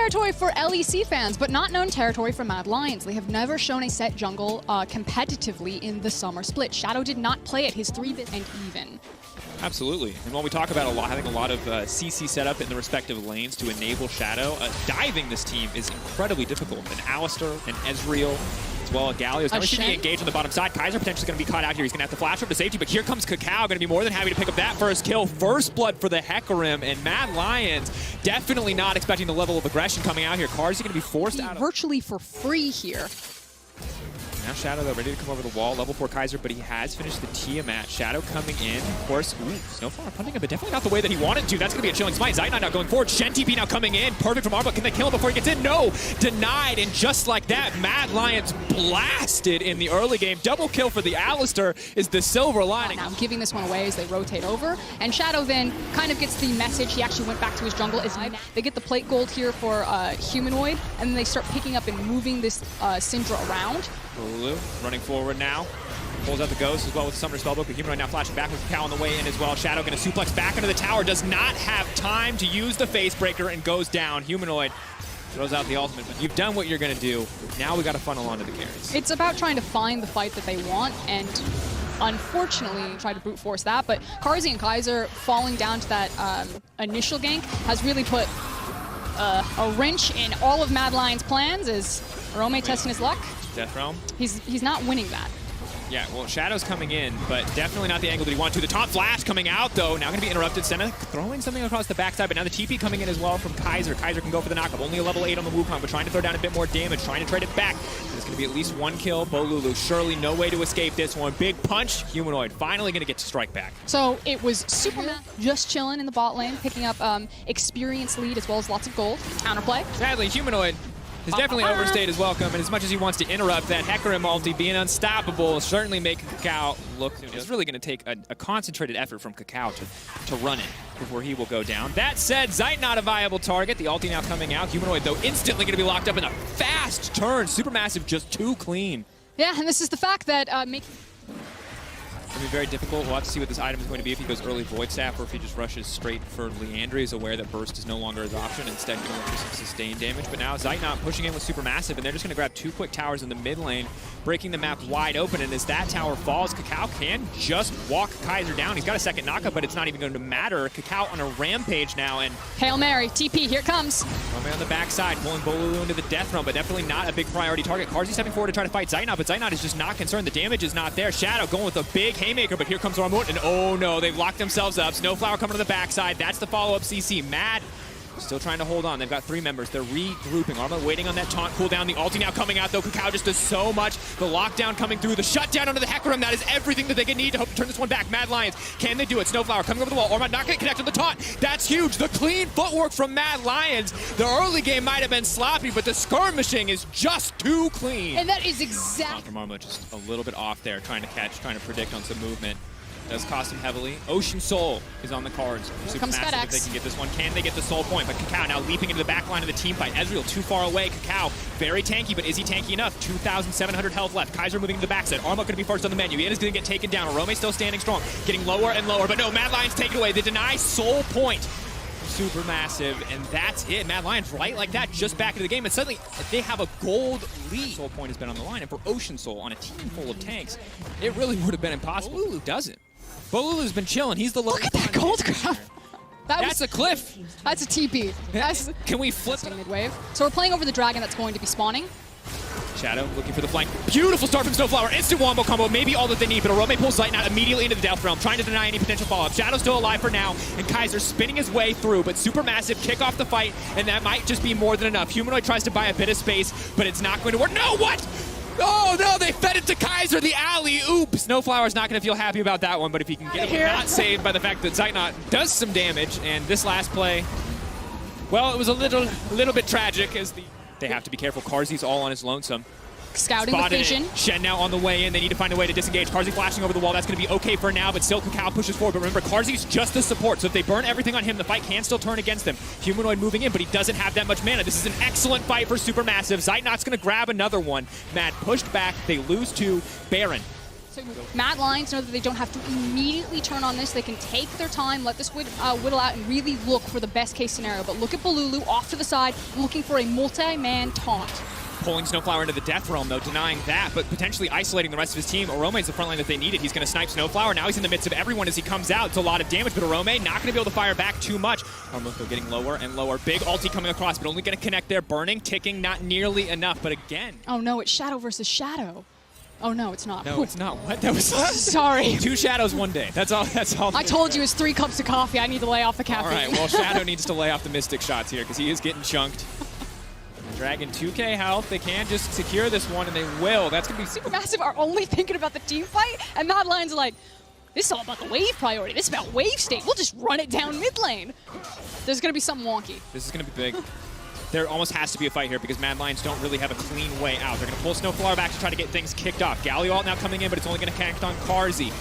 territory for LEC fans, but not known territory for Mad Lions. They have never shown a set jungle competitively in the summer split. Shadow did not play it, his 3-bit and even. Absolutely. And when we talk about having a lot of CC set up in the respective lanes to enable Shadow, diving this team is incredibly difficult. And Alistar and Ezreal, as well as Galio's now should be engaged on the bottom side. Kaiser potentially going to be caught out here. He's going to have to flash over to safety, but here comes Cacao, going to be more than happy to pick up that first kill. First blood for the Hecarim, and Mad Lions definitely not expecting the level of aggression coming out here. Carzzy going to be forced out virtually for free here. Now Shadow, though, ready to come over the wall. Level 4 Kaiser, but he has finished the Tiamat. Shadow coming in. Of course, Snowflower punting him, but definitely not the way that he wanted to. That's going to be a chilling smite. Zainot now going forward. Shen TP now coming in. Perfect from Arma. Can they kill him before he gets in? No! Denied, and just like that, Mad Lions blasted in the early game. Double kill for the Alistar is the silver lining. Now giving this one away as they rotate over. And Shadow then kind of gets the message. He actually went back to his jungle. They get the plate gold here for Humanoid, and then they start picking up and moving this Syndra around. Lulu running forward now. Pulls out the Ghost as well with the Summoner Spellbook, but Humanoid now flashing back with Cacao on the way in as well. Shadow going to suplex back into the tower. Does not have time to use the Face Breaker and goes down. Humanoid throws out the ultimate, but you've done what you're going to do. Now we got to funnel onto the carries. It's about trying to find the fight that they want, and unfortunately try to brute force that, but Carzzy and Kaiser falling down to that initial gank has really put a wrench in all of Mad Lions' plans as Rome testing his luck. Death Realm. He's not winning that. Yeah, well, Shadow's coming in, but definitely not the angle that he wanted to. The top flash coming out, though. Now going to be interrupted. Senna throwing something across the backside, but now the TP coming in as well from Kaiser. Kaiser can go for the knockup. Only a level 8 on the Wukong, but trying to throw down a bit more damage, trying to trade it back. There's going to be at least one kill. Bolulu, surely no way to escape this one. Big punch. Humanoid finally going to get to strike back. So it was SuperMassive just chilling in the bot lane, picking up experience lead as well as lots of gold. Counterplay. Sadly, Humanoid has definitely overstayed his welcome, and as much as he wants to interrupt that Hecarim ulti, being unstoppable, certainly make Cacao look. It's really going to take a concentrated effort from Cacao to run it before he will go down. That said, Zeit not a viable target. The ulti now coming out. Humanoid, though, instantly going to be locked up in a fast turn. Supermassive just too clean. Yeah, and this is the fact that making... It's going to be very difficult. We'll have to see what this item is going to be if he goes early Void Staff or if he just rushes straight for Leandri. Is aware that Burst is no longer his option. Instead, going to look for some sustained damage. But now Zaitnot pushing in with Supermassive, and they're just going to grab 2 quick towers in the mid lane, breaking the map wide open. And as that tower falls, Cacao can just walk Kaiser down. He's got a second knockup, but it's not even going to matter. Cacao on a rampage now, and Hail Mary, TP, here it comes. Rome on the backside, pulling Bolulu into the Death Realm, but definitely not a big priority target. Carzzy stepping forward to try to fight Zaitnot, but Zaitnot is just not concerned. The damage is not there. Shadow going with a big haymaker, but here comes Armut, and oh no, they've locked themselves up. Snowflower coming to the backside. That's the follow-up CC. Mad still trying to hold on. They've got 3 members. They're regrouping. Arma waiting on that taunt cooldown. The ulti now coming out, though. Cacao just does so much. The lockdown coming through. The shutdown onto the Hecarim. That is everything that they can need to hope to turn this one back. Mad Lions, can they do it? Snowflower coming over the wall. Arma not going to connect on the taunt. That's huge. The clean footwork from Mad Lions. The early game might have been sloppy, but the skirmishing is just too clean. And that is exactly... From Arma just a little bit off there, trying to catch, trying to predict on some movement. Does cost him heavily. Ocean Soul is on the cards. Supermassive if they can get this one. Can they get the soul point? But Cacao now leaping into the back line of the team fight. Ezreal too far away. Cacao very tanky, but is he tanky enough? 2,700 health left. Kaiser moving to the backside. Arma going to be first on the menu. Ian is going to get taken down. Arome still standing strong. Getting lower and lower, but no, Mad Lions take it away. They deny soul point. Supermassive, and that's it. Mad Lions right like that, just back into the game, and suddenly they have a gold lead. Soul point has been on the line, and for Ocean Soul on a team full of tanks, it really would have been impossible. Bolulu doesn't. Bolulu's been chilling. He's the Look at that gold grab. That's a cliff. That's a TP. Can we flip it? Mid-wave. So we're playing over the dragon that's going to be spawning. Shadow looking for the flank. Beautiful start from Snowflower. Instant wombo combo. Maybe all that they need, but Arome pulls Zaitnot immediately into the Death Realm, trying to deny any potential follow-up. Shadow's still alive for now, and Kaiser spinning his way through, but Supermassive kick off the fight, and that might just be more than enough. Humanoid tries to buy a bit of space, but it's not going to work. No, what? Oh no, they fed it to Kaiser, the alley. Oops. Snowflower's not going to feel happy about that one, but if he can get it, not saved by the fact that Zaitnot does some damage, and this last play, well, it was a little bit tragic as they have to be careful. Carzzy's all on his lonesome. Scouting the vision. Shen now on the way in. They need to find a way to disengage. Carzzy flashing over the wall. That's going to be okay for now, but still Cacao pushes forward. But remember, Carzzy's just the support, so if they burn everything on him, the fight can still turn against them. Humanoid moving in, but he doesn't have that much mana. This is an excellent fight for Supermassive. Zaitnot's going to grab another one. Mad pushed back. They lose to Baron. So Mad Lions know that they don't have to immediately turn on this. They can take their time, let this whittle out, and really look for the best case scenario. But look at Bolulu off to the side, looking for a multi-man taunt. Pulling Snowflower into the Death Realm, though, denying that, but potentially isolating the rest of his team. Orome is the front line that they needed. He's going to snipe Snowflower. Now he's in the midst of everyone as he comes out. It's a lot of damage, but Orome not going to be able to fire back too much. Armoko getting lower and lower. Big ulti coming across, but only going to connect there. Burning, ticking, not nearly enough, but again. Oh no, it's Shadow versus Shadow. Oh no, it's not. No, it's not. What? That was sorry. 2 shadows one day. That's all. That's all. I told you it's 3 cups of coffee. I need to lay off the caffeine. All right. Well, Shadow needs to lay off the Mystic shots here because he is getting chunked. Dragon 2k health. They can just secure this one, and they will. That's going to be SuperMassive are only thinking about the team fight, and Mad Lions are like, this is all about the wave priority. This is about wave state. We'll just run it down mid lane. There's going to be something wonky. This is going to be big. There almost has to be a fight here because Mad Lions don't really have a clean way out. They're going to pull Snowflower back to try to get things kicked off. Galio now coming in, but it's only going to connect on Carzzy.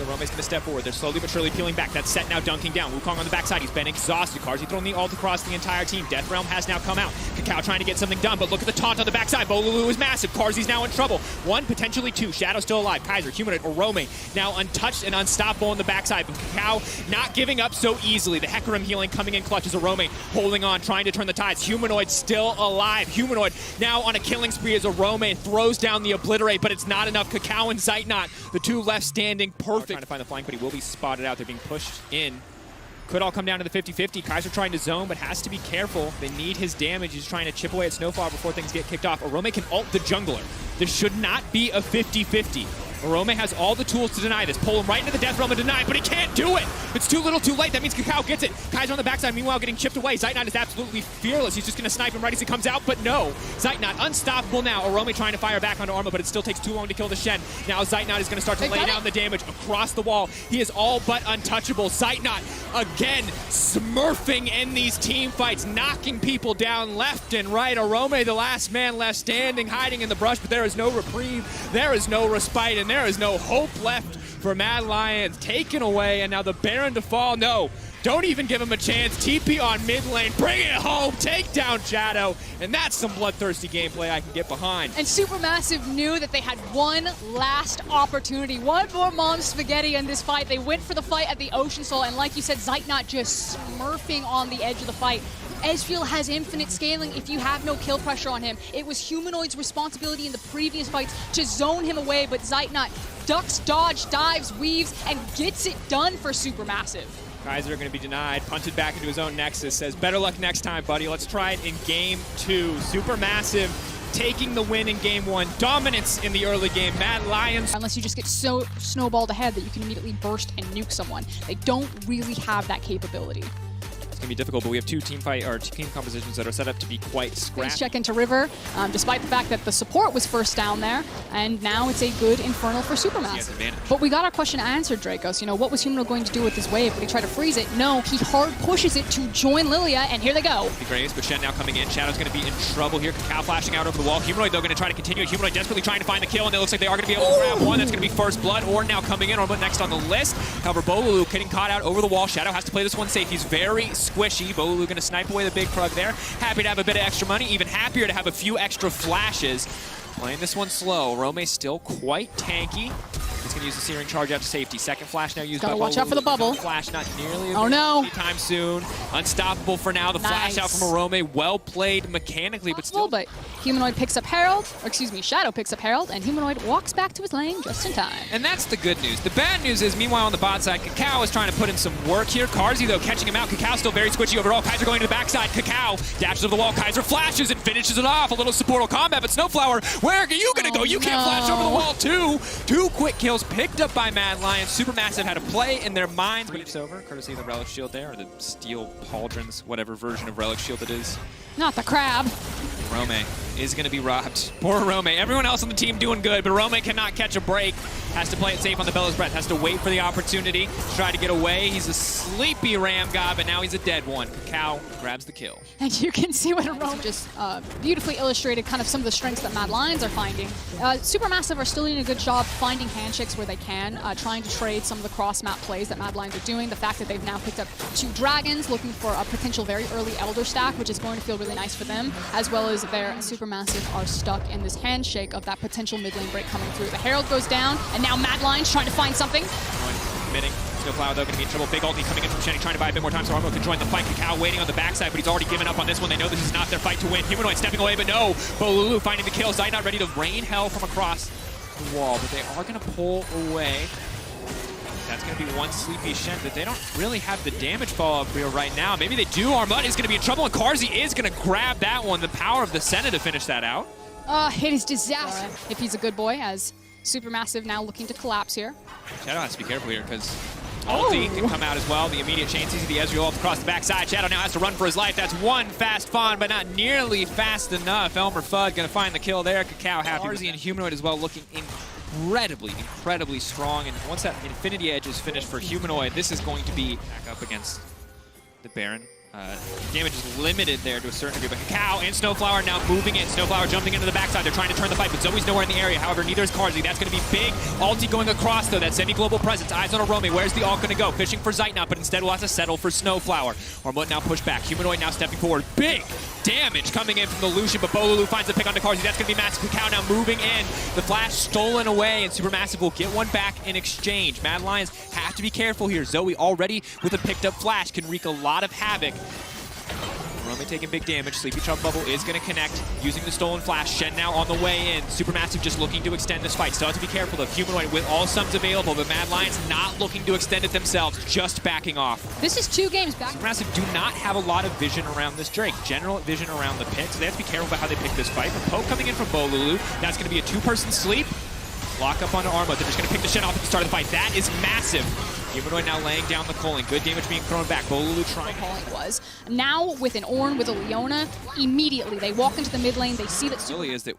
Rome's going to step forward. They're slowly but surely peeling back. That set now dunking down. Wukong on the backside. He's been exhausted. Carzzy throwing the ult across the entire team. Death Realm has now come out. Kakao trying to get something done, but look at the taunt on the backside. Bolulu is massive. Carzzy's now in trouble. 1, potentially 2. Shadow still alive. Kaiser, Humanoid, Orome now untouched and unstoppable on the backside. But Kakao not giving up so easily. The Hecarim healing coming in clutch as Orome holding on, trying to turn the tides. Humanoid still alive. Humanoid now on a killing spree as Orome throws down the Obliterate, but it's not enough. Kakao and Zeitnot, the 2 left standing, perfect. Trying to find the flank, but he will be spotted out. They're being pushed in. Could all come down to the 50-50. Kaiser trying to zone, but has to be careful. They need his damage. He's trying to chip away at Snowflower before things get kicked off. Orome can ult the jungler. This should not be a 50-50. Orome has all the tools to deny this. Pull him right into the Death Realm and deny, but he can't do it! It's too little too late. That means Kakao gets it. Kaiser on the backside, meanwhile getting chipped away. Zeitnot is absolutely fearless. He's just going to snipe him right as he comes out, but no. Zeitnot unstoppable now. Orome trying to fire back onto Arma, but it still takes too long to kill the Shen. Now Zeitnot is going to start to lay down the damage across the wall. He is all but untouchable. Zeitnot, again, smurfing in these team fights, knocking people down left and right. Orome, the last man left standing, hiding in the brush, but there is no reprieve, there is no respite, and there is no hope left for Mad Lions. Taken away, and now the Baron to fall. No, don't even give him a chance. TP on mid lane, bring it home, take down Shadow, and that's some bloodthirsty gameplay I can get behind. And SuperMassive knew that they had one last opportunity, one more Mom Spaghetti in this fight. They went for the fight at the Ocean Soul, and like you said, Zeitnot just smurfing on the edge of the fight. Ezreal has infinite scaling if you have no kill pressure on him. It was Humanoid's responsibility in the previous fights to zone him away, but Zeitnot ducks, dodge, dives, weaves, and gets it done for SuperMassive. Kaiser going to be denied, punted back into his own Nexus, says, better luck next time, buddy. Let's try it in Game 2. SuperMassive taking the win in Game 1. Dominance in the early game. Mad Lions. Unless you just get so snowballed ahead that you can immediately burst and nuke someone. They don't really have that capability. Going to be difficult, but we have 2 team compositions that are set up to be quite scrappy. Please check into River, despite the fact that the support was first down there, and now it's a good Infernal for SuperMassive. But we got our question answered, Dracos. You know, what was Humano going to do with his wave? Would he try to freeze it? No, he hard pushes it to join Lilia, and here they go. The Graves, but Shen now coming in. Shadow's going to be in trouble here. Kakao flashing out over the wall. Humanoid, though, going to try to continue. Humanoid desperately trying to find the kill, and it looks like they are going to be able to grab one. That's going to be first blood. Or now coming in, or next on the list. However, Bolulu getting caught out over the wall. Shadow has to play this one safe. He's very squishy. Bolulu going to snipe away the big Krug there. Happy to have a bit of extra money, even happier to have a few extra flashes. Playing this one slow. Rome still quite tanky. He's going to use the Searing Charge out to safety. Second flash now used by Bolulu. Watch out for the bubble. Flash not nearly anytime soon. Unstoppable for now. The flash out from Arome. Well played mechanically, but still. But Humanoid picks up Herald, or excuse me, Shadow picks up Herald, and Humanoid walks back to his lane just in time. And that's the good news. The bad news is, meanwhile, on the bot side, Kakao is trying to put in some work here. Carzzy, though, catching him out. Kakao still very squishy overall. Kaiser going to the backside. Kakao dashes over the wall. Kaiser flashes and finishes it off. A little supportal combat, but Snowflower, where are you going to go? You can't flash over the wall, too. 2 quick kills picked up by Mad Lions. SuperMassive had a play in their minds. But it's over, courtesy of the Relic Shield there, or the Steel Pauldrons, whatever version of Relic Shield it is. Not the crab. Rome is going to be robbed. Poor Rome. Everyone else on the team doing good, but Rome cannot catch a break. Has to play it safe on the Bella's Breath. Has to wait for the opportunity to try to get away. He's a sleepy Ram God, but now he's a dead one. Kakao grabs the kill. And you can see what Rome just beautifully illustrated kind of some of the strengths that Mad Lions are finding. SuperMassive are still doing a good job finding handshakes where they can, trying to trade some of the cross-map plays that Mad Lions are doing. The fact that they've now picked up 2 dragons, looking for a potential very early Elder stack, which is going to feel really nice for them, as well as their SuperMassive are stuck in this handshake of that potential mid lane break coming through. The Herald goes down, and And now Mad Lions trying to find something. Committing. Snowflower, though, going to be in trouble. Big ulti coming in from Shenny, trying to buy a bit more time so Armo can join the fight. Kakao waiting on the backside, but he's already given up on this one. They know this is not their fight to win. Humanoid stepping away, but no. Bolulu finding the kill. Zai not ready to rain hell from across the wall, but they are going to pull away. That's going to be one sleepy Shen, but they don't really have the damage follow-up here right now. Maybe they do. Armut is going to be in trouble, and Carzzy is going to grab that one. The power of the Senna to finish that out. It is disaster if he's a good boy, as SuperMassive now looking to collapse here. Shadow has to be careful here, because ulti can come out as well. The immediate chain sees the Ezreal ult across the backside. Shadow now has to run for his life. That's one fast Fawn, but not nearly fast enough. Elmer Fudd going to find the kill there. Kakao happy. Carzzy and Humanoid as well looking incredibly strong. And once that Infinity Edge is finished for Humanoid, this is going to be back up against the Baron. Damage is limited there to a certain degree, but Kakao and Snowflower now moving in. Snowflower jumping into the backside. They're trying to turn the fight, but Zoe's nowhere in the area. However, neither is Carzzy. That's going to be big. Ulti going across, though. That semi-global presence. Eyes on Arome. Where's the ult going to go? Fishing for Zeitnot, but instead will have to settle for Snowflower. Armut now push back. Humanoid now stepping forward. Big damage coming in from the Lucian, but Bolulu finds the pick onto Carzzy. That's going to be massive. Kakao now moving in. The flash stolen away, and SuperMassive will get one back in exchange. Mad Lions have to be careful here. Zoe already with a picked up flash can wreak a lot of havoc. Arome taking big damage. Sleepy Chub Bubble is going to connect using the stolen flash. Shen now on the way in. SuperMassive just looking to extend this fight. Still have to be careful though. Humanoid with all sums available, but Mad Lions not looking to extend it themselves, just backing off. This is 2 games back. SuperMassive do not have a lot of vision around this Drake. General vision around the pit, so they have to be careful about how they pick this fight. But Poke coming in from Bolulu. That's going to be a 2-person sleep. Lock up onto Armut. They're just going to pick the Shen off at the start of the fight. That is massive. Humanoid now laying down the culling. Good damage being thrown back. Bolulu trying. Culling was. Now with an Ornn, with a Leona, immediately they walk into the mid lane. They see that really is that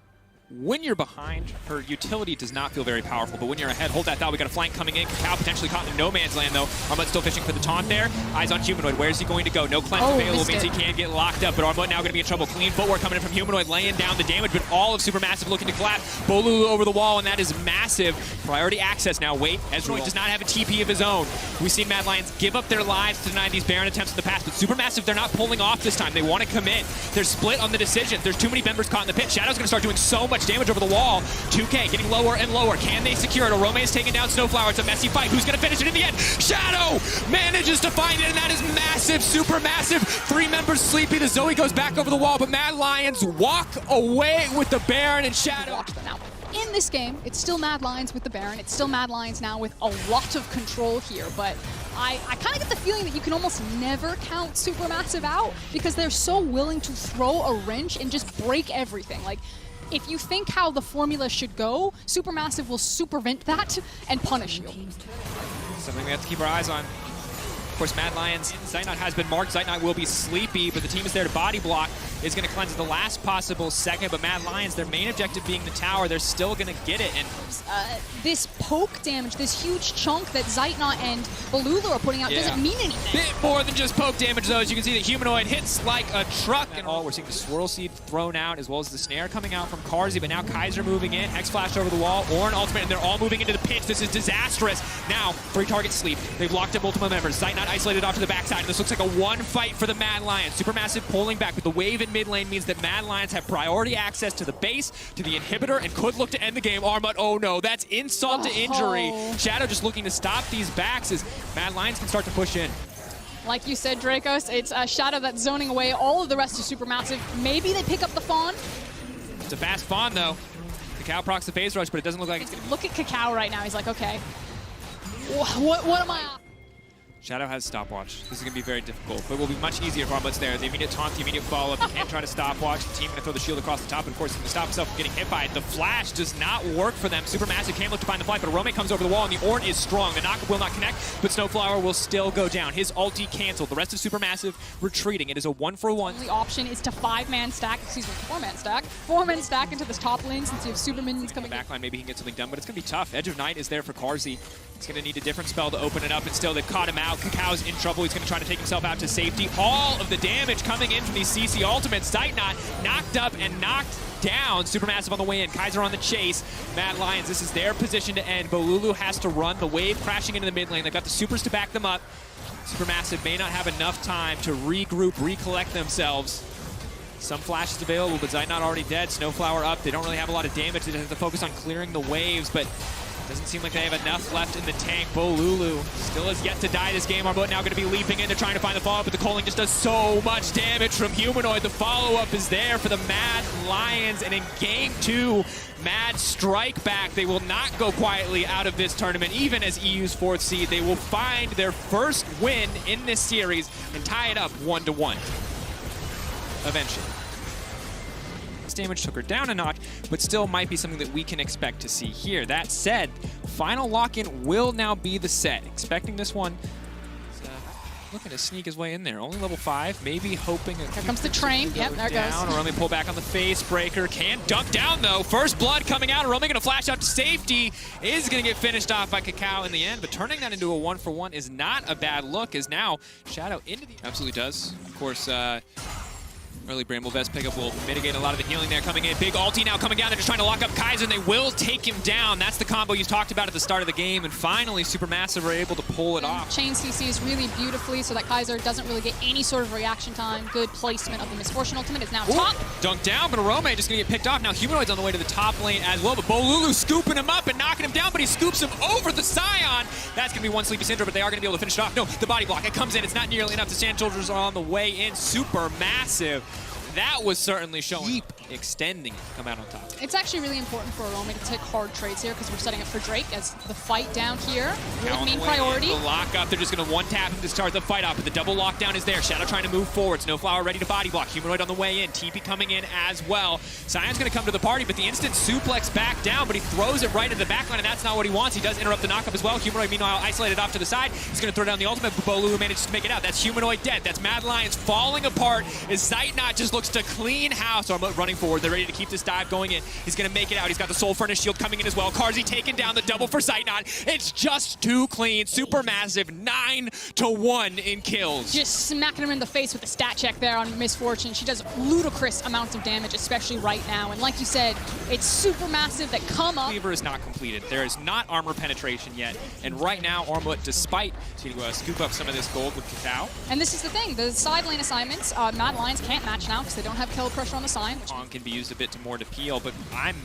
when you're behind, her utility does not feel very powerful, but when you're ahead, hold that thought. We got a flank coming in. Kakao potentially caught in no man's land, though. Armut still fishing for the taunt there. Eyes on Humanoid. Where's he going to go? No cleanse available means he can't get locked up, but Armut now going to be in trouble. Clean footwork coming in from Humanoid, laying down the damage, but all of SuperMassive looking to collapse. Bolulu over the wall, and that is massive. Priority access now. Wait, Ezreal does not have a TP of his own. We've seen Mad Lions give up their lives to deny these Baron attempts in the past, but SuperMassive, they're not pulling off this time. They want to commit. They're split on the decision. There's too many members caught in the pit. Shadow's going to start doing so much damage over the wall. 2K getting lower and lower. Can they secure it? Arome is taking down Snowflower. It's a messy fight. Who's going to finish it in the end? Shadow manages to find it, and that is massive. SuperMassive. 3 members sleepy. The Zoe goes back over the wall, but Mad Lions walk away with the Baron and Shadow. Now, in this game, it's still Mad Lions with the Baron. It's still Mad Lions now with a lot of control here, but I kind of get the feeling that you can almost never count SuperMassive out because they're so willing to throw a wrench and just break everything. Like, if you think how the formula should go, SuperMassive will supervent that and punish you. Something we have to keep our eyes on. Of course, Mad Lions, Zeitnot has been marked. Zeitnot will be sleepy, but the team is there to body block. Is going to cleanse the last possible second, but Mad Lions, their main objective being the tower, they're still going to get it. And this poke damage, this huge chunk that Zeitnot and Bolulu are putting out doesn't mean anything. Bit more than just poke damage, though. As you can see, the Humanoid hits like a truck. And all, we're seeing the Swirl Seed thrown out, as well as the Snare coming out from Carzzy, but now Kaiser moving in. Hex Flash over the wall. Ornn ultimate, and they're all moving into the pitch. This is disastrous. Now, 3 target sleep. They've locked up multiple members. Zeitnot isolated off to the backside. This looks like a one fight for the Mad Lions. SuperMassive pulling back, but the wave in mid lane means that Mad Lions have priority access to the base, to the inhibitor, and could look to end the game. Armut, oh no, that's insult to injury. Shadow just looking to stop these backs as Mad Lions can start to push in. Like you said, Dracos, it's Shadow that's zoning away all of the rest of SuperMassive. Maybe they pick up the Fawn. It's a fast Fawn, though. Kakao procs the phase rush, but it doesn't look like it's going to be. Look at Kakao right now. He's like, okay, what am I on? Shadow has stopwatch. This is going to be very difficult, but it will be much easier if Armut's there. The immediate taunt, the immediate follow-up. He can't try to stopwatch. The team going to throw the shield across the top, and of course, he's going to stop himself from getting hit by it. The flash does not work for them. SuperMassive can't look to find the flight, but Arome comes over the wall, and the Ornn is strong. The knock will not connect, but Snowflower will still go down. His ulti canceled. The rest of SuperMassive retreating. It is a 1-for-1. The option is to 4-man stack into this top lane since you have super minions coming in. Backline, maybe he can get something done, but it's going to be tough. Edge of Night is there for Carzzy. He's going to need a different spell to open it up, and still they've caught him out. Kakao's in trouble. He's going to try to take himself out to safety. All of the damage coming in from these CC ultimates. Zeitnot knocked up and knocked down. SuperMassive on the way in. Kaiser on the chase. Mad Lions, this is their position to end. Bolulu has to run. The wave crashing into the mid lane. They've got the supers to back them up. SuperMassive may not have enough time to regroup, recollect themselves. Some flashes available, but Zeitnot already dead. Snowflower up. They don't really have a lot of damage. They have to focus on clearing the waves, but Doesn't seem like they have enough left in the tank. Bolulu still has yet to die this game. Armut now going to be leaping into trying to find the follow-up, but the culling just does so much damage from Humanoid. The follow-up is there for the Mad Lions, and in game 2, Mad strike back. They will not go quietly out of this tournament, even as EU's 4th seed. They will find their first win in this series and tie it up 1-1 eventually. Damage took her down a notch, but still might be something that we can expect to see here. That said, final lock-in will now be the set. Expecting this one. Looking to sneak his way in there. Only level 5, maybe hoping. Here comes the train. Yep, there it goes. Or only pull back on the face breaker. Can dunk down though. First blood coming out. Arome going to flash out to safety. Is going to get finished off by Kakao in the end, but turning that into a 1-for-1 is not a bad look. As now Shadow into the absolutely does. Of course. Early Bramble Vest pickup will mitigate a lot of the healing there coming in. Big ulti now coming down. They're just trying to lock up Kaiser, and they will take him down. That's the combo you talked about at the start of the game, and finally SuperMassive are able to pull it off. Chain CCs really beautifully so that Kaiser doesn't really get any sort of reaction time. Good placement of the Misfortune ultimate. It's now top. Dunked down, but Arome just going to get picked off. Now Humanoid's on the way to the top lane as well, but Bolulu scooping him up and knocking him down, but he scoops him over the Scion. That's going to be one Sleepy Syndrome, but they are going to be able to finish it off. No, the body block. It comes in. It's not nearly enough. The Sand Soldiers are on the way in. SuperMassive. That was certainly showing. Keep extending it to come out on top. It's actually really important for Arome to take hard trades here because we're setting up for Drake as the fight down here. Really main priority. The lock up, they're just going to one-tap him to start the fight off, but the double lockdown is there. Shadow trying to move forward. Snowflower ready to body block. Humanoid on the way in. TP coming in as well. Sion's going to come to the party, but the instant suplex back down, but he throws it right into the backline, and that's not what he wants. He does interrupt the knockup as well. Humanoid, meanwhile, isolated off to the side. He's going to throw down the ultimate, but Bolulu manages to make it out. That's Humanoid dead. That's Mad Lions falling apart as Zeitnot just looks to clean house. So I'm running forward. They're ready to keep this dive going in. He's going to make it out. He's got the Soul Furnace shield coming in as well. Carzzy taking down the double for Zeitnot. It's just too clean. SuperMassive 9-1 in kills. Just smacking him in the face with the stat check there on Misfortune. She does ludicrous amounts of damage, especially right now. And like you said, it's SuperMassive that come up. Cleaver is not completed. There is not armor penetration yet. And right now, Armut, despite to scoop up some of this gold with Kakao. And this is the thing. The side lane assignments, Mad Lions can't match now because they don't have kill pressure on the side. Kong can be used a bit more to peel, but I'm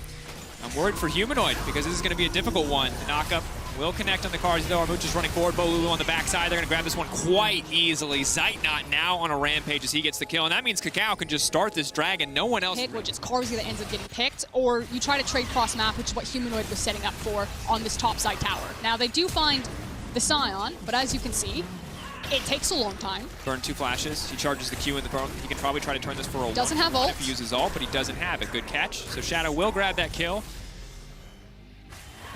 worried for Humanoid because this is going to be a difficult one. The knockup will connect on the cards though. Armuch is running forward. Bolulu on the backside. They're going to grab this one quite easily. Zeitnot now on a rampage as he gets the kill, and that means Kakao can just start this dragon. No one else. Which is Carzzy that ends up getting picked, or you try to trade cross map, which is what Humanoid was setting up for on this top side tower. Now they do find the Scion, but as you can see, it takes a long time. Burn 2 flashes. He charges the Q in the throne. He can probably try to turn this for a doesn't have ult. If he uses ult, but he doesn't have it. Good catch. So Shadow will grab that kill.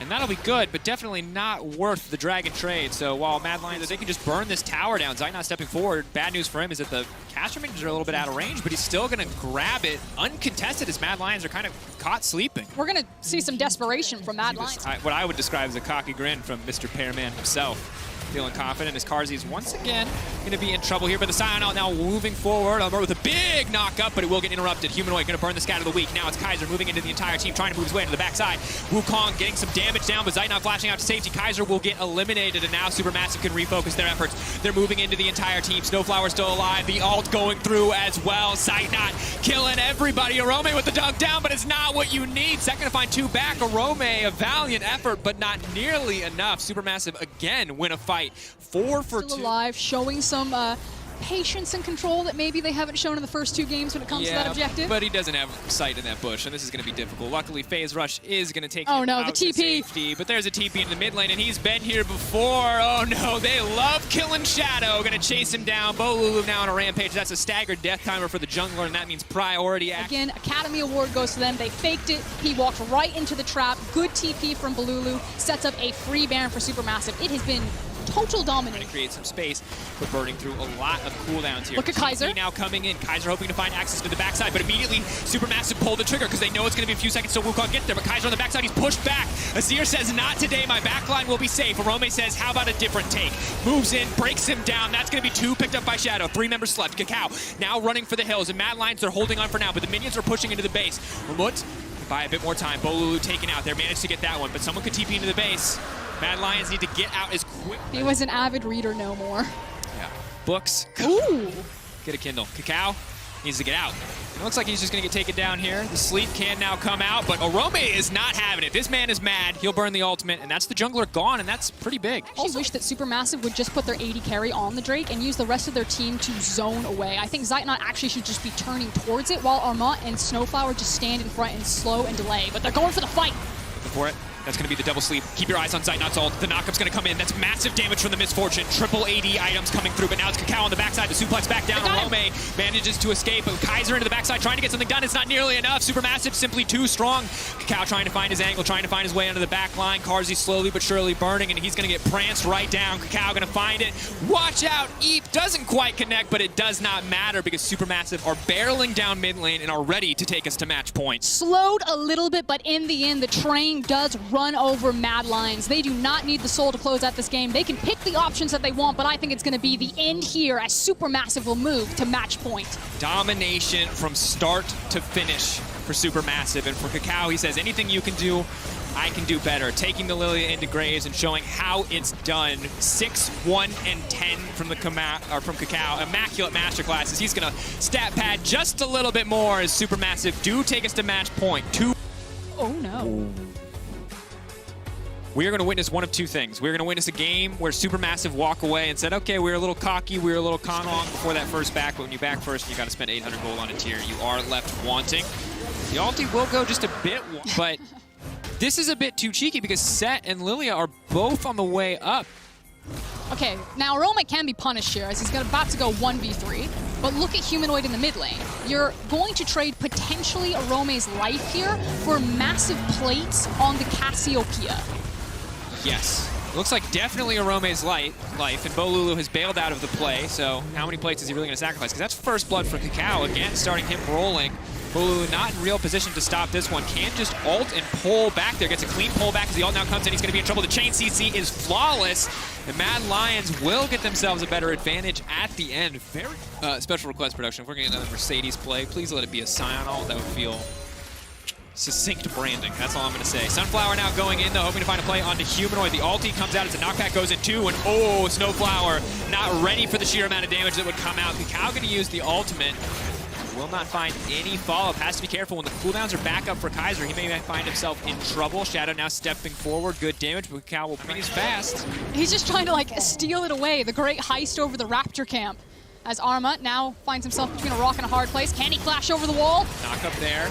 And that'll be good, but definitely not worth the dragon trade. So while Mad Lions, they can just burn this tower down. Zeitnot stepping forward. Bad news for him is that the caster mages are a little bit out of range, but he's still going to grab it uncontested as Mad Lions are kind of caught sleeping. We're going to see some desperation from Mad Lions. What I would describe as a cocky grin from Mr. Pearman himself. Feeling confident as Carzzy is once again going to be in trouble here, but the Scion out now moving forward with a big knock-up, but it will get interrupted. Humanoid going to burn the Scatter of the Week. Now it's Kaiser moving into the entire team, trying to move his way into the backside. Wukong getting some damage down, but Zeitnot flashing out to safety. Kaiser will get eliminated, and now SuperMassive can refocus their efforts. They're moving into the entire team. Snowflower still alive. The ult going through as well. Zeitnot killing everybody. Arome with the dunk down, but it's not what you need. Second to find 2 back. Arome, a valiant effort, but not nearly enough. SuperMassive again win a fight. 4 for 2. Still alive, showing some patience and control that maybe they haven't shown in the first 2 games when it comes to that objective. But he doesn't have sight in that bush, and this is going to be difficult. Luckily, FaZe Rush is going to take him out the TP. To safety, but there's a TP in the mid lane, and he's been here before. Oh no, they love killing Shadow. Going to chase him down. Bolulu now on a rampage. That's a staggered death timer for the jungler, and that means priority action. Again, Academy Award goes to them. They faked it. He walked right into the trap. Good TP from Bolulu. Sets up a free Baron for SuperMassive. It has been total dominance. To create some space, but burning through a lot of cooldowns here. Look at Kaiser. Now coming in. Kaiser hoping to find access to the backside, but immediately SuperMassive pulled the trigger because they know it's going to be a few seconds till Wukong gets there, but Kaiser on the backside, he's pushed back. Azir says, not today, my backline will be safe. Arome says, how about a different take? Moves in, breaks him down. That's going to be 2 picked up by Shadow. 3 members left. Kakao now running for the hills, and Mad Lions, they're holding on for now, but the minions are pushing into the base. Ramut, buy a bit more time. Bolulu taken out there, managed to get that one, but someone could TP into the base. Mad Lions need to get out as quick. He was an avid reader no more. Yeah. Books. Ooh. Get a Kindle. Kakao needs to get out. It looks like he's just going to get taken down here. The sleep can now come out, but Orome is not having it. This man is mad. He'll burn the ultimate, and that's the jungler gone, and that's pretty big. I also wish that SuperMassive would just put their AD carry on the Drake and use the rest of their team to zone away. I think Zeitnot actually should just be turning towards it while Armat and Snowflower just stand in front and slow and delay. But they're going for the fight. Looking for it. That's going to be the double sleep. Keep your eyes on Zeitnot's ult. The knockup's going to come in. That's massive damage from the Misfortune. Triple AD items coming through, but now it's Kakao on the backside. The suplex back down. Orome manages to escape, but Kaiser into the backside trying to get something done. It's not nearly enough. SuperMassive simply too strong. Kakao trying to find his angle, trying to find his way under the back line. Carzzy slowly but surely burning, and he's going to get pranced right down. Kakao going to find it. Watch out. Eep doesn't quite connect, but it does not matter because SuperMassive are barreling down mid lane and are ready to take us to match point. Slowed a little bit, but in the end, the train does run over Mad Lions. They do not need the soul to close out this game. They can pick the options that they want, but I think it's going to be the end here as SuperMassive will move to match point. Domination from start to finish for SuperMassive, and for Kakao, he says, anything you can do, I can do better. Taking the Lilia into Graves and showing how it's done. 6, 1, and 10 from Kakao. Immaculate masterclasses. He's going to stat pad just a little bit more as SuperMassive do take us to match point. Oh no. We are going to witness one of two things. We're going to witness a game where SuperMassive walk away and said, okay, we were a little cocky, we were a little con before that first back, but when you back first, you got to spend 800 gold on a tier. You are left wanting. The ulti will go just a bit, but this is a bit too cheeky because Set and Lilia are both on the way up. Okay, now Orome can be punished here as he's about to go 1v3, but look at Humanoid in the mid lane. You're going to trade potentially Orome's life here for massive plates on the Cassiopeia. Yes. Looks like definitely Orome's life, and Bolulu has bailed out of the play, so how many plates is he really going to sacrifice? Because that's first blood for Kakao, again, starting him rolling. Bolulu not in real position to stop this one. Can just ult and pull back there. Gets a clean pull back as the ult now comes in. He's going to be in trouble. The chain CC is flawless. The Mad Lions will get themselves a better advantage at the end. Very special request production. If we're going to get another Mercedes play, please let it be a Scion ult. That would feel succinct branding. That's all I'm going to say. Sunflower now going in, though, hoping to find a play onto Humanoid. The ulti comes out as a knockback goes in too, and oh, Snowflower not ready for the sheer amount of damage that would come out. Kakao going to use the ultimate. Will not find any follow-up. Has to be careful when the cooldowns are back up for Kaiser. He may find himself in trouble. Shadow now stepping forward. Good damage, but Kakao will... I mean, he's fast. He's just trying to, like, steal it away. The great heist over the Raptor camp. As Arma now finds himself between a rock and a hard place. Can he flash over the wall? Knock up there.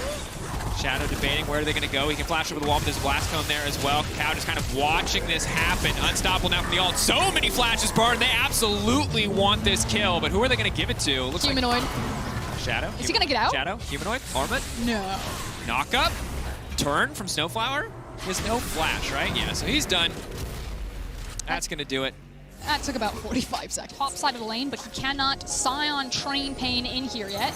Shadow debating where are they going to go. He can flash over the wall, but there's a blast cone there as well. Kakao just kind of watching this happen. Unstoppable now from the ult. So many flashes burned. They absolutely want this kill, but who are they going to give it to? Looks Humanoid. Like Shadow. Is he going to get out? Shadow. Humanoid. Armut. No. Knock up. Turn from Snowflower. He has no flash, right? Yeah, so he's done. That's going to do it. That took about 45 seconds. Top side of the lane, but he cannot Scion Train Pain in here yet.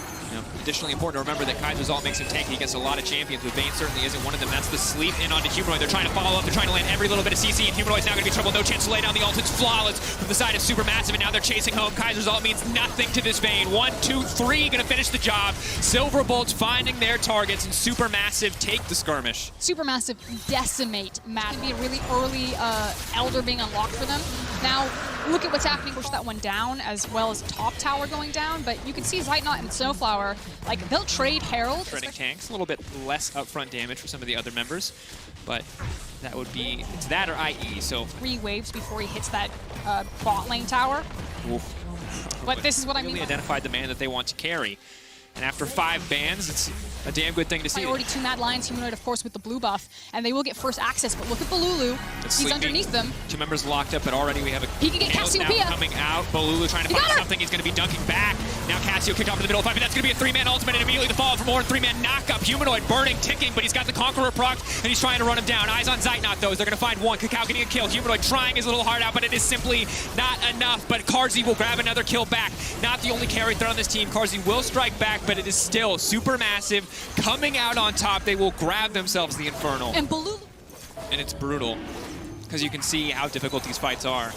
Additionally important to remember that Kaiser's ult makes him tanky against a lot of champions, but Vayne certainly isn't one of them. That's the sleep in onto Humanoid. They're trying to follow up. They're trying to land every little bit of CC, and Humanoid's now going to be in trouble. No chance to lay down the ult. It's flawless from the side of SuperMassive, and now they're chasing home. Kaiser's ult means nothing to this Vayne. 1, 2, 3 going to finish the job. Silver Bolts finding their targets, and SuperMassive take the skirmish. SuperMassive decimate Mad. Be a really early Elder being unlocked for them. Now, look at what's happening. Push that one down, as well as top tower going down, but you can see Zeitnot and Snowflower, like, they'll trade Herald. Trading tanks, a little bit less upfront damage for some of the other members, but that would be, it's that or IE, so. 3 waves before he hits that bot lane tower. Oof. But this is what I mean. Really identified the man that they want to carry. And after 5 bans, it's a damn good thing to see. Priority 2 Mad Lions, Humanoid, of course, with the blue buff, and they will get first access. But look at Bolulu. He's underneath them. 2 members locked up, but already we have a he can get Cassiopeia coming out. Bolulu trying to find something. He's going to be dunking back. Now Cassio kicked off in the middle of the fight, but that's going to be a 3-man ultimate, and immediately the fall for more 3-man knockup. Humanoid burning, ticking, but he's got the Conqueror proc, and he's trying to run him down. Eyes on Zeitnot, though, as they're going to find one. Kakao getting a kill. Humanoid trying his little heart out, but it is simply not enough. But Carzzy will grab another kill back. Not the only carry threat on this team. Carzzy will strike back, but it is still SuperMassive coming out on top. They will grab themselves the Infernal. And Bolulu. And it's brutal, because you can see how difficult these fights are.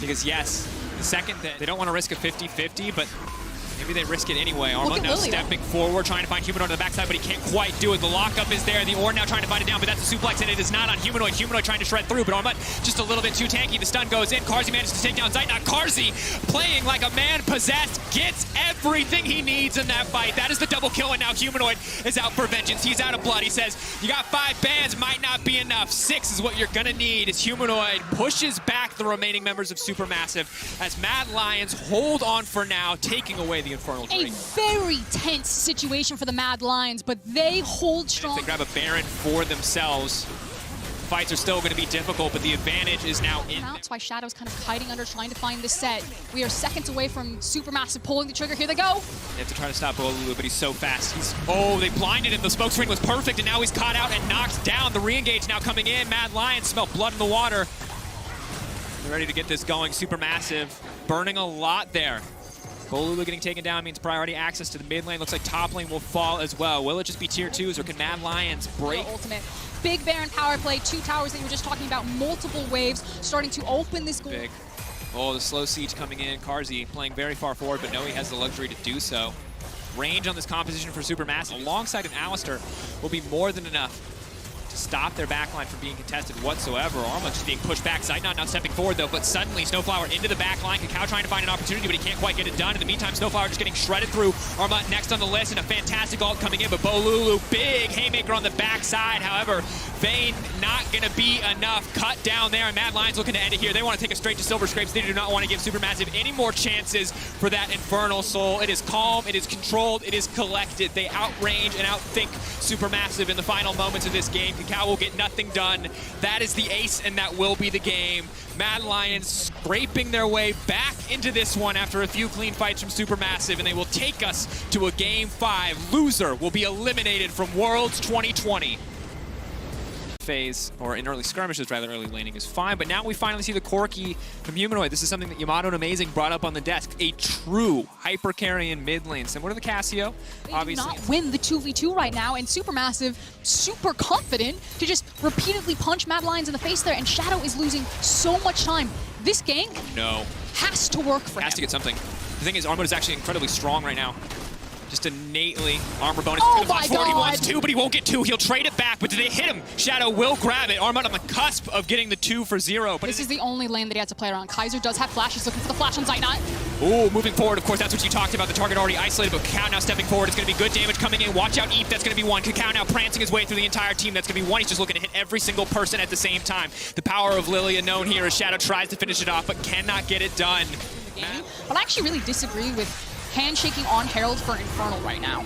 Because yes, the second that they don't want to risk a 50-50, but Maybe they risk it anyway. Armut now stepping forward, trying to find Humanoid on the backside, but he can't quite do it. The lockup is there. The Ornn now trying to find it down, but that's a suplex, and it is not on Humanoid. Humanoid trying to shred through, but Armut just a little bit too tanky. The stun goes in. Carzzy manages to take down Zeitnot. Carzzy, playing like a man possessed, gets everything he needs in that fight. That is the double kill, and now Humanoid is out for vengeance. He's out of blood. He says, you got 5 bans, might not be enough. 6 is what you're going to need as Humanoid pushes back the remaining members of SuperMassive as Mad Lions hold on for now, taking away the Infernal Drake. A very tense situation for the Mad Lions, but they hold strong. If they grab a Baron for themselves, fights are still going to be difficult, but the advantage is now in. That's why Shadow's kind of hiding under, trying to find the set. We are seconds away from SuperMassive pulling the trigger. Here they go. They have to try to stop Bolulu, but he's so fast. Oh, they blinded him. The smoke screen was perfect, and now he's caught out and knocked down. The re-engage now coming in. Mad Lions smell blood in the water. They're ready to get this going. SuperMassive burning a lot there. Bolulu getting taken down means priority access to the mid lane. Looks like top lane will fall as well. Will it just be tier 2s, or can Mad Lions break? Ultimate. Big Baron power play, 2 towers that you were just talking about, multiple waves starting to open this goal. Big. Oh, the slow siege coming in. Carzzy playing very far forward, but no, he has the luxury to do so. Range on this composition for SuperMassive alongside an Alistar will be more than enough to stop their backline from being contested whatsoever. Armut just being pushed back. Zeitnot now stepping forward though, but suddenly Snowflower into the backline. Kakao trying to find an opportunity, but he can't quite get it done. In the meantime, Snowflower just getting shredded through. Armut next on the list, and a fantastic ult coming in, but Bolulu, big haymaker on the backside. However, Vayne not gonna be enough. Cut down there, and Mad Lions looking to end it here. They want to take it straight to Silver Scrapes. They do not want to give SuperMassive any more chances for that Infernal Soul. It is calm, it is controlled, it is collected. They outrange and outthink SuperMassive in the final moments of this game. Kakao will get nothing done. That is the ace, and that will be the game. Mad Lions scraping their way back into this one after a few clean fights from SuperMassive, and they will take us to a Game 5. Loser will be eliminated from Worlds 2020. Phase, or in early skirmishes rather, early laning is fine, but now we finally see the Corki from Humanoid. This is something that Yamato and Amazing brought up on the desk. A true hyper carry in mid lane, similar to the Cassio. They obviously do not win the 2v2 right now, and SuperMassive super confident to just repeatedly punch Mad Lions in the face there, and Shadow is losing so much time. This gank has to work for him. Has to get something. The thing is, Armut is actually incredibly strong right now. Just innately armor bonus. Oh my God. He wants 2, but he won't get 2. He'll trade it back, but do they hit him? Shadow will grab it. Armut on the cusp of getting the 2 for 0. But this is the only lane that he has to play around. Kaiser does have flash. He's looking for the flash on Zeitnot. Ooh, moving forward, of course, that's what you talked about. The target already isolated, but Kakao now stepping forward. It's going to be good damage coming in. Watch out, Eve. That's going to be 1. Kakao now prancing his way through the entire team. That's going to be 1. He's just looking to hit every single person at the same time. The power of Lilia known here as Shadow tries to finish it off, but cannot get it done. But I actually really disagree with handshaking on Herald for Infernal right now.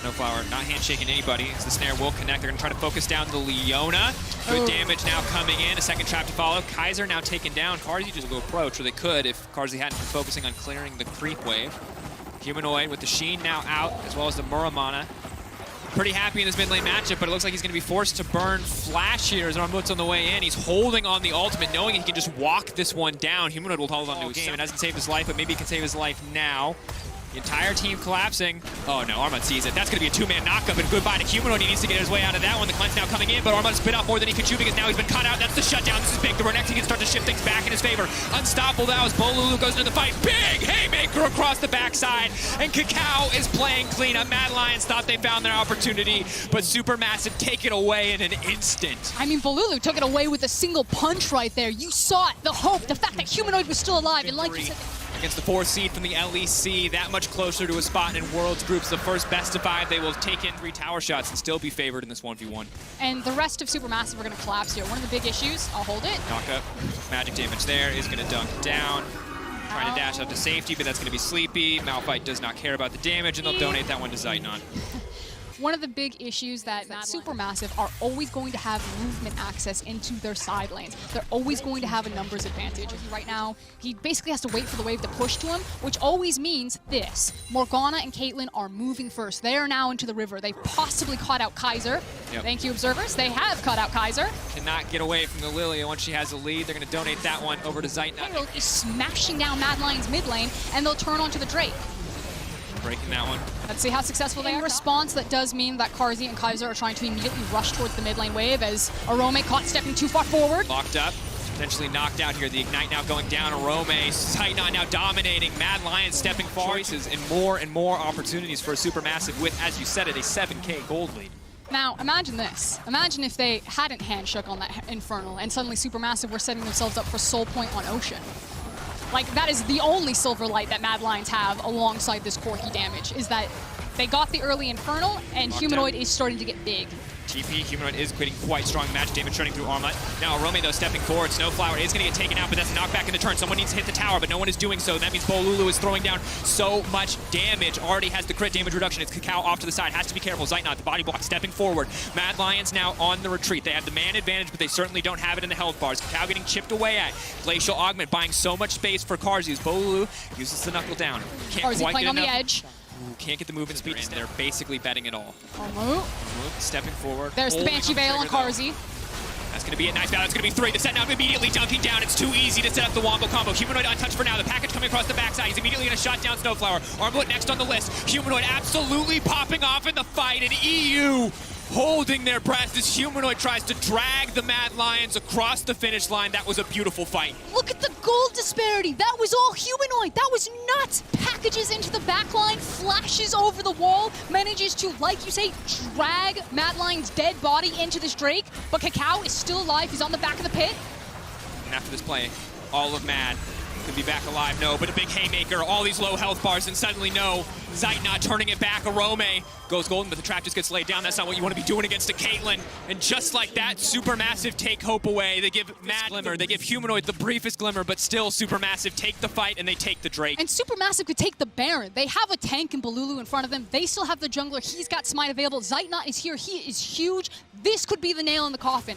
Snowflower not handshaking anybody as the snare will connect. They're going to try to focus down the Leona. Good damage now coming in. A second trap to follow. Kaiser now taken down. Carzzy just will approach, or they could if Carzzy hadn't been focusing on clearing the creep wave. Humanoid with the Sheen now out, as well as the Muramana. Pretty happy in this mid lane matchup, but it looks like he's going to be forced to burn Flash here as Armut's on the way in. He's holding on the ultimate, knowing he can just walk this one down. Humanoid will hold on to his game. It hasn't saved his life, but maybe he can save his life now. The entire team collapsing. Oh no, Armut sees it. That's going to be a 2-man knockup, and goodbye to Humanoid. He needs to get his way out of that one. The cleanse now coming in, but Armut spit out more than he could chew because now he's been cut out. That's the shutdown. This is big. The Renekton can start to shift things back in his favor. Unstoppable now as Bolulu goes into the fight. Big haymaker across the backside, and Kakao is playing clean up. Mad Lions thought they found their opportunity, but SuperMassive take it away in an instant. I mean, Bolulu took it away with a single punch right there. You saw it, the hope, the fact that Humanoid was still alive, and like you said, against the 4th seed from the LEC, that much closer to a spot in Worlds groups. The first best of 5, they will take in 3 tower shots and still be favored in this 1v1. And the rest of SuperMassive are going to collapse here. One of the big issues, I'll hold it. Knock up, magic damage there, is going to dunk down. Trying to dash out to safety, but that's going to be Sleepy. Malphite does not care about the damage, and they'll donate that one to Zeitnot. One of the big issues that SuperMassive are always going to have movement access into their side lanes. They're always going to have a numbers advantage. Right now, he basically has to wait for the wave to push to him, which always means this. Morgana and Caitlyn are moving first. They are now into the river. They've possibly caught out Kaiser. Yep. Thank you, observers. They have caught out Kaiser. Cannot get away from the Lilia once she has a lead. They're going to donate that one over to Zeitnot. Herald is smashing down Mad Lions mid lane, and they'll turn onto the Drake. Breaking that one. Let's see how successful they are. In response, that does mean that Carzzy and Kaiser are trying to immediately rush towards the mid lane wave as Arome caught stepping too far forward. Locked up. Potentially knocked out here. The Ignite now going down. Arome, Titan now dominating. Mad Lions stepping forward. Choices and more opportunities for a Supermassive with, as you said it, a 7K gold lead. Now, imagine this. Imagine if they hadn't handshook on that Infernal and suddenly Supermassive were setting themselves up for Soul Point on Ocean. Like, that is the only silver light that Mad Lions have alongside this Corki damage, is that they got the early Infernal and Humanoid is starting to get big. TP, Humanoid is creating quite strong match damage running through Armut. Now Arome, though, stepping forward. Snowflower is going to get taken out, but that's a knockback in the turn. Someone needs to hit the tower, but no one is doing so. That means Bolulu is throwing down so much damage. Already has the crit damage reduction. It's Kakao off to the side. Has to be careful. Zeitnot, the body block, stepping forward. Mad Lions now on the retreat. They have the man advantage, but they certainly don't have it in the health bars. Kakao getting chipped away at. Glacial Augment buying so much space for Karzi's. Bolulu uses the knuckle down. Can't Karzi quite playing get on enough. the edge. Ooh, can't get the movement speed, and they're basically betting it all. Armut. Stepping forward. There's the Banshee Veil on Karzi. That's going to be a nice battle. It's going to be 3. The set now immediately dunking down. It's too easy to set up the Wombo combo. Humanoid untouched for now. The package coming across the backside. He's immediately going to shut down Snowflower. Armut next on the list. Humanoid absolutely popping off in the fight. And EU holding their breath as Humanoid tries to drag the Mad Lions across the finish line. That was a beautiful fight. Look at the gold disparity. That was all Humanoid. That was nuts. Packages into the backline, flashes over the wall, manages to, like you say, drag Mad Lion's dead body into this Drake. But Kakao is still alive. He's on the back of the pit. And after this play, all of Mad could be back alive. No, but a big haymaker, all these low health bars, and suddenly no. Zeitnot turning it back. Arome goes golden, but the trap just gets laid down. That's not what you want to be doing against a Caitlyn. And just like that, Supermassive take hope away. They give Mad glimmer. They give Humanoid the briefest glimmer, but still Supermassive take the fight and they take the Drake. And Supermassive could take the Baron. They have a tank in Bolulu in front of them. They still have the jungler. He's got Smite available. Zeitnot is here. He is huge. This could be the nail in the coffin.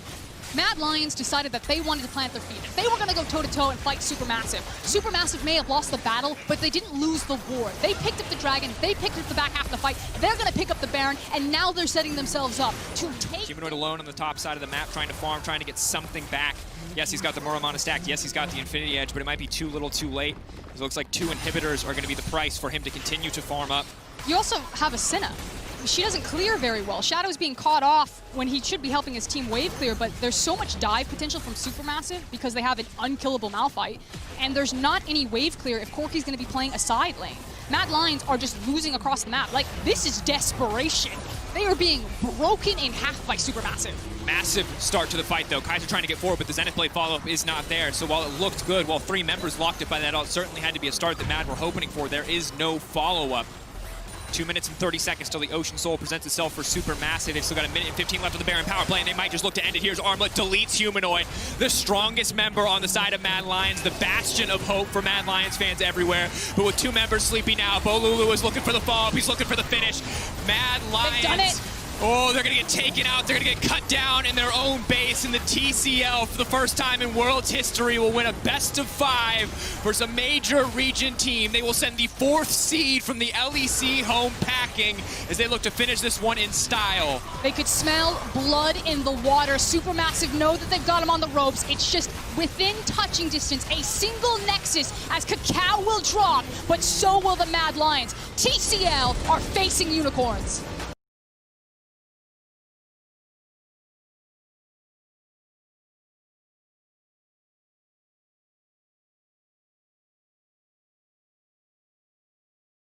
Mad Lions decided that they wanted to plant their feet. If they were going to go toe-to-toe and fight Supermassive, Supermassive may have lost the battle, but they didn't lose the war. They picked up the Dragon, they picked up the back half of the fight, they're going to pick up the Baron, and now they're setting themselves up to take... Humanoid alone on the top side of the map, trying to farm, trying to get something back. Yes, he's got the Muramana stacked. Yes, he's got the Infinity Edge, but it might be too little too late. It looks like 2 inhibitors are going to be the price for him to continue to farm up. You also have a Senna. She doesn't clear very well. Shadow's being caught off when he should be helping his team wave clear, but there's so much dive potential from Supermassive because they have an unkillable Malphite, and there's not any wave clear if Corki's going to be playing a side lane. Mad Lions are just losing across the map. Like, this is desperation. They are being broken in half by Supermassive. Massive start to the fight, though. Kaiser trying to get forward, but the Zenith Blade follow-up is not there. So while it looked good, while 3 members locked it by that, it certainly had to be a start that Mad were hoping for. There is no follow-up. 2 minutes and 30 seconds till the Ocean Soul presents itself for Supermassive. They've still got 1 minute and 15 left of the Baron power play, and they might just look to end it. Here's Armut, deletes Humanoid, the strongest member on the side of Mad Lions, the bastion of hope for Mad Lions fans everywhere. But with 2 members sleeping now, Bolulu is looking for the follow-up, he's looking for the finish. Mad Lions. They've done it. Oh, they're going to get taken out. They're going to get cut down in their own base, and the TCL, for the first time in World's history, will win a best-of-5 versus a major region team. They will send the 4th seed from the LEC home packing as they look to finish this one in style. They could smell blood in the water. Supermassive know that they've got him on the ropes. It's just within touching distance, a single Nexus as Kakao will drop, but so will the Mad Lions. TCL are facing unicorns.